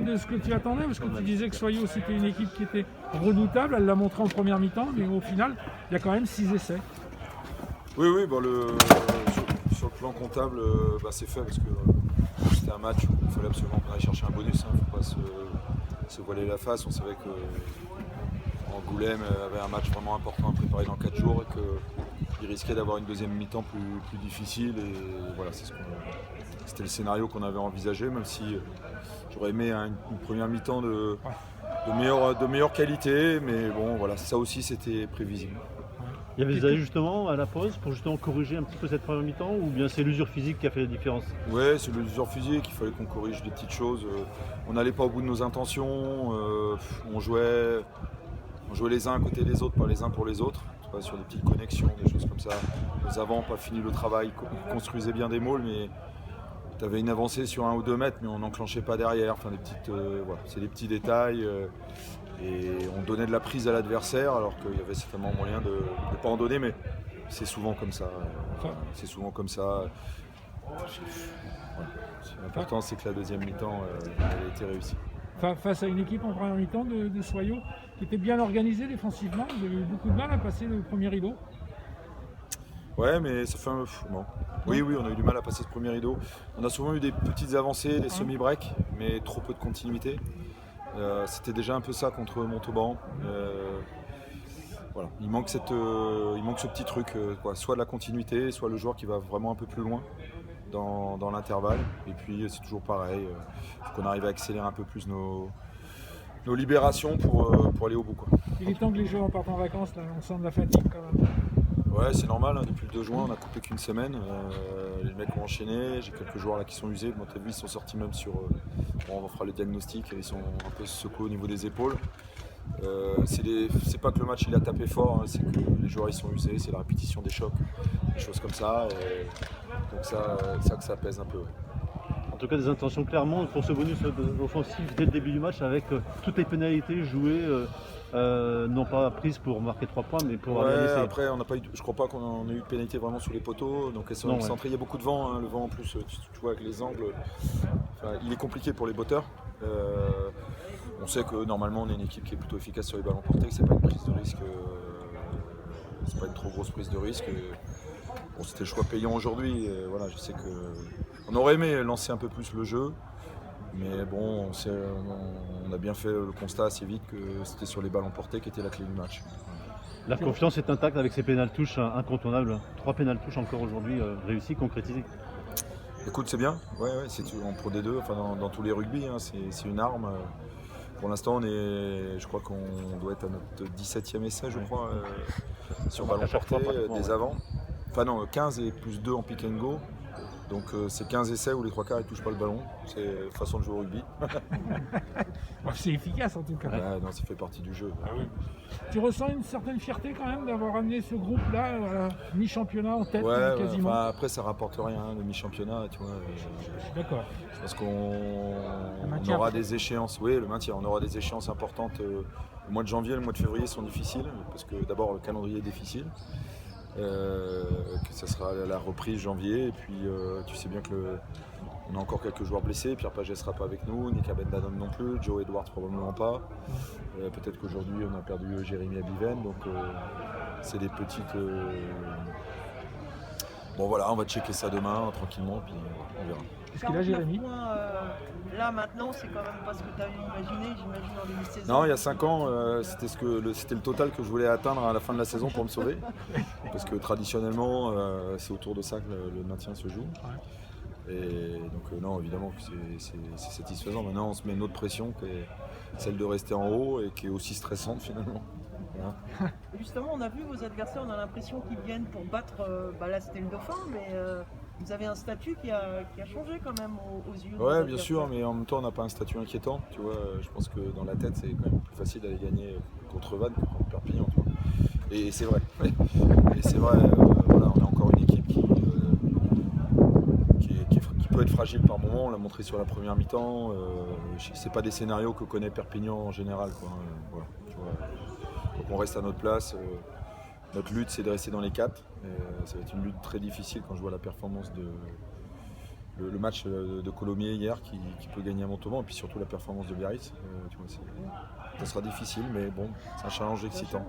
de ce que tu attendais? Parce que tu disais que Soyaux c'était une équipe qui était redoutable, elle l'a montré en première mi-temps, mais au final, il y a quand même 6 essais. Oui, bon, sur le plan comptable, c'est fait parce que c'était un match où il fallait absolument qu'on aille chercher un bonus. Il ne faut pas se voiler la face. On savait que Angoulême avait un match vraiment important à préparer dans 4 jours et qu'il risquait d'avoir une deuxième mi-temps plus difficile. Et voilà, c'était le scénario qu'on avait envisagé, même si j'aurais aimé une première mi-temps de meilleure qualité. Mais bon, voilà, ça aussi c'était prévisible. Il y avait des ajustements à la pause pour justement corriger un petit peu cette première mi-temps ou bien c'est l'usure physique qui a fait la différence? Ouais, c'est l'usure physique, il fallait qu'on corrige des petites choses. On n'allait pas au bout de nos intentions, on jouait les uns à côté des autres, pas les uns pour les autres, sur des petites connexions, des choses comme ça. Les avants n'ont pas fini le travail, ils construisaient bien des mauls, mais tu avais une avancée sur 1 ou 2 mètres, mais on n'enclenchait pas derrière. Enfin, voilà, c'est des petits détails. Et on donnait de la prise à l'adversaire alors qu'il y avait certainement moyen de ne pas en donner, mais c'est souvent comme ça. L'important c'est que la deuxième mi-temps elle a été réussie. Face à une équipe en première mi-temps de Soyaux qui était bien organisée défensivement, vous avez eu beaucoup de mal à passer le premier rideau. Ouais, mais ça fait un... Bon. Oui, on a eu du mal à passer ce premier rideau. On a souvent eu des petites avancées, des semi-breaks, mais trop peu de continuité. C'était déjà un peu ça contre Montauban. Voilà. Il manque ce petit truc, soit de la continuité, soit le joueur qui va vraiment un peu plus loin dans l'intervalle. Et puis c'est toujours pareil, il faut qu'on arrive à accélérer un peu plus nos libérations pour aller au bout. Il est temps que les joueurs partent en vacances, là. On sent de la fatigue quand même. Ouais, c'est normal, depuis le 2 juin on a coupé qu'une semaine, les mecs ont enchaîné, j'ai quelques joueurs là qui sont usés, moi t'as vu ils sont sortis même sur, on fera le diagnostic, ils sont un peu secoués au niveau des épaules. C'est pas que le match il a tapé fort, c'est que les joueurs ils sont usés, c'est la répétition des chocs, des choses comme ça, et donc ça pèse un peu. Ouais. En tout cas, des intentions clairement pour ce bonus offensif dès le début du match avec toutes les pénalités jouées, non pas prises pour marquer 3 points, mais pour aller laisser. Après, je crois pas qu'on ait eu de pénalité vraiment sur les poteaux, donc elles sont centrées. Il y a beaucoup de vent, le vent en plus, tu vois avec les angles, il est compliqué pour les botteurs. On sait que normalement on est une équipe qui est plutôt efficace sur les ballons portés, que c'est pas une prise de risque, c'est pas une trop grosse prise de risque. Bon, c'était le choix payant aujourd'hui. Voilà, je sais qu'on aurait aimé lancer un peu plus le jeu, mais bon, on a bien fait le constat assez vite que c'était sur les ballons portés qui était la clé du match. La confiance est intacte avec ces pénal-touches incontournables. 3 pénal-touches encore aujourd'hui réussies, concrétisées. Écoute, c'est bien. Ouais, c'est en Pro D2, enfin dans tous les rugby, hein, c'est une arme. Pour l'instant, je crois qu'on doit être à notre 17e essai, je crois, sur ballon porté, des avants. Enfin non, 15 et plus 2 en pick and go. Donc c'est 15 essais où les 3/4 ils touchent pas le ballon. C'est façon de jouer au rugby. C'est efficace en tout cas. Ouais, non, ça fait partie du jeu. Ah oui. Tu ressens une certaine fierté quand même d'avoir amené ce groupe-là, mi-championnat en tête quasiment. Après ça rapporte rien, le mi-championnat, tu vois. D'accord. Je pense qu'on aura des échéances. Oui, le maintien. On aura des échéances importantes. Le mois de janvier et le mois de février sont difficiles parce que d'abord le calendrier est difficile. Que ça sera la reprise janvier et puis tu sais bien que on a encore quelques joueurs blessés, Pierre Paget sera pas avec nous, Nick Abendanon non plus, Joe Edwards probablement pas, peut-être qu'aujourd'hui on a perdu Jérémy Abiven, donc c'est des petites bon voilà, on va checker ça demain tranquillement puis on verra. Est-ce qu'il a Jérémy là maintenant c'est quand même pas ce que tu avais imaginé, j'imagine en début de saison. Non, il y a 5 ans, c'était le total que je voulais atteindre à la fin de la saison pour me sauver. Parce que traditionnellement, c'est autour de ça que le maintien se joue. Et donc non, évidemment que c'est satisfaisant. Maintenant, on se met une autre pression qui est celle de rester en haut et qui est aussi stressante finalement. Voilà. Justement, on a vu vos adversaires, on a l'impression qu'ils viennent pour battre, là c'était le Dauphin, mais vous avez un statut qui a changé quand même aux yeux. Ouais, bien sûr, mais en même temps, on n'a pas un statut inquiétant. Tu vois, je pense que dans la tête, c'est quand même plus facile d'aller gagner contre Vannes que contre Perpignan. Tu vois. Et c'est vrai. Et c'est vrai, voilà, on a encore une équipe qui peut être fragile par moment. On l'a montré sur la première mi-temps. C'est pas des scénarios que connaît Perpignan en général, quoi. Voilà, tu vois. Donc on reste à notre place. Notre lutte, c'est de rester dans les 4. Ça va être une lutte très difficile quand je vois la performance le match de Colomiers hier qui peut gagner à Montauban, et puis surtout la performance de Biarritz. Tu vois, ça sera difficile, mais bon, c'est un challenge excitant.